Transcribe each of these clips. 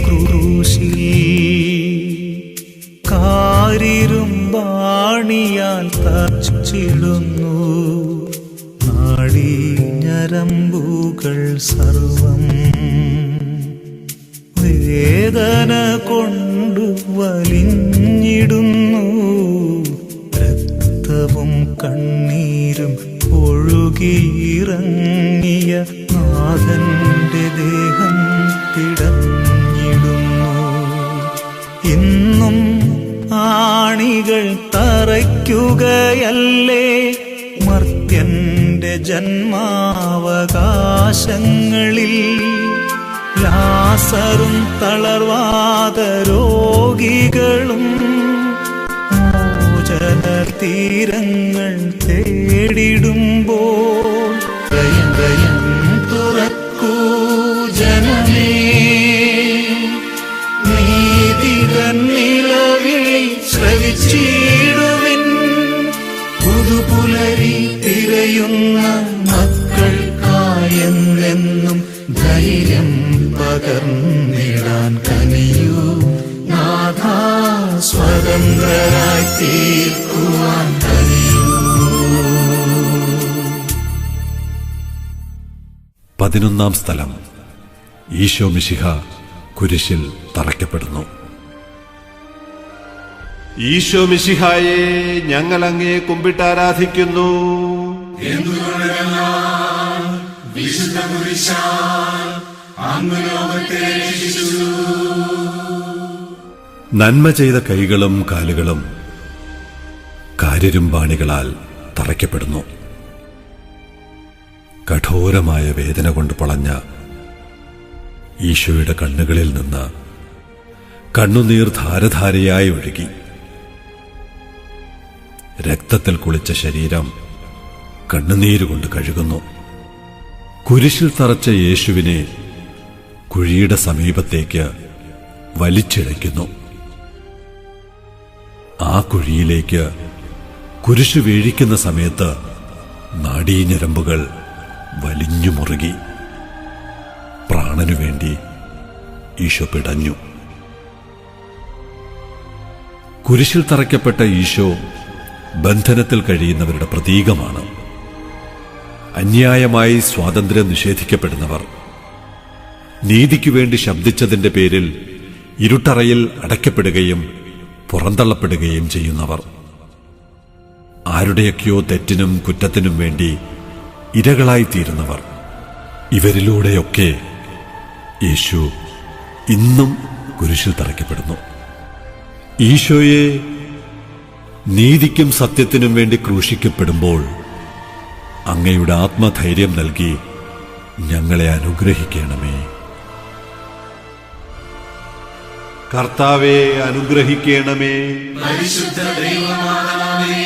ക്രൂശിൽ കാരിരുമ്പാണിയാൽ തച്ചിടുന്നു. നാഡീഞരമ്പുകൾ സർവം വേദന കൊണ്ടു വലിഞ്ഞിടുന്നു. രക്തവും കണ്ണീരും ഒഴുകിയിറങ്ങിയ നാഥന്റെ ദേഹം പിടഞ്ഞിടുന്നു. ഇന്നും ആണികൾ തറയ്ക്കുകയല്ലേ മർത്യന്റെ ജന്മാവകാശങ്ങളിൽ. ലാസറും തളർവാദ രോഗികളും മോചന തീരങ്ങൾ തേടിടുമ്പോൾ ഹൃദയം തുറക്കൂ ജനമേ, നീതികൻ നിലവിളി ശ്രവിച്ചിടുവിൻ. പുതുപുലരി തിരയുന്ന മക്കൾക്കായെന്നെന്നും ധൈര്യം പകർന്നിടാൻ കനിയൂ നാഥാ, സ്വതന്ത്രരായി തീർക്കുവാൻ കനിയൂ. 11-ാം സ്ഥലം. ഈശോ മിശിഹ കുരിശിൽ തറയ്ക്കപ്പെടുന്നു. ഈശോ മിശിഹായെ, ഞങ്ങൾ അങ്ങയെ കുമ്പിട്ടാരാധിക്കുന്നു. വിശുദ്ധ കുരിശാൽ അങ്ങ് ലോകത്തെ രക്ഷിച്ചു. നന്മ ചെയ്ത കൈകളും കാലുകളും കാരിരുമ്പാണികളാൽ തറയ്ക്കപ്പെടുന്നു. കഠോരമായ വേദന കൊണ്ട് പൊളഞ്ഞ ഈശോയുടെ കണ്ണുകളിൽ നിന്ന് കണ്ണുനീർ ധാരധാരയായി ഒഴുകി. രക്തത്തിൽ കുളിച്ച ശരീരം കണ്ണുനീരുകൊണ്ട് കഴുകുന്നു. കുരിശിൽ തറച്ച യേശുവിനെ കുഴിയുടെ സമീപത്തേക്ക് വലിച്ചിഴയ്ക്കുന്നു. ആ കുഴിയിലേക്ക് കുരിശു വീഴിക്കുന്ന സമയത്ത് നാഡീഞരമ്പുകൾ വലിഞ്ഞു മുറുകി. പ്രാണനു വേണ്ടി ഈശോ പിടഞ്ഞു. കുരിശിൽ തറയ്ക്കപ്പെട്ട ഈശോ ബന്ധനത്തിൽ കഴിയുന്നവരുടെ പ്രതീകമാണ്. അന്യായമായി സ്വാതന്ത്ര്യം നിഷേധിക്കപ്പെടുന്നവർ, നീതിക്കു വേണ്ടി ശബ്ദിച്ചതിന്റെ പേരിൽ ഇരുട്ടറയിൽ അടയ്ക്കപ്പെടുകയും പുറന്തള്ളപ്പെടുകയും ചെയ്യുന്നവർ, ആരുടെയൊക്കെയോ തെറ്റിനും കുറ്റത്തിനും വേണ്ടി ഇരകളായിത്തീരുന്നവർ, ഇവരിലൂടെയൊക്കെ യേശു ഇന്നും കുരിശിൽ തറയ്ക്കപ്പെടുന്നു. ഈശോയെ നീതിക്കും സത്യത്തിനും വേണ്ടി ക്രൂശിക്കപ്പെടുമ്പോൾ അങ്ങയുടെ ആത്മധൈര്യം നൽകി ഞങ്ങളെ അനുഗ്രഹിക്കണമേ. കർത്താവേ, അനുഗ്രഹിക്കണമേ. പരിശുദ്ധ ദൈവമാതാവേ,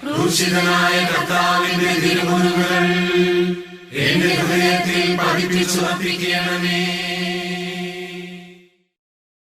ക്രൂശിതനായ കർത്താവിന്റെ തിരുമുറിവുകൾ എന്റെ ഹൃദയത്തിൽ പതിപ്പിച്ചുറപ്പിക്കണമേ.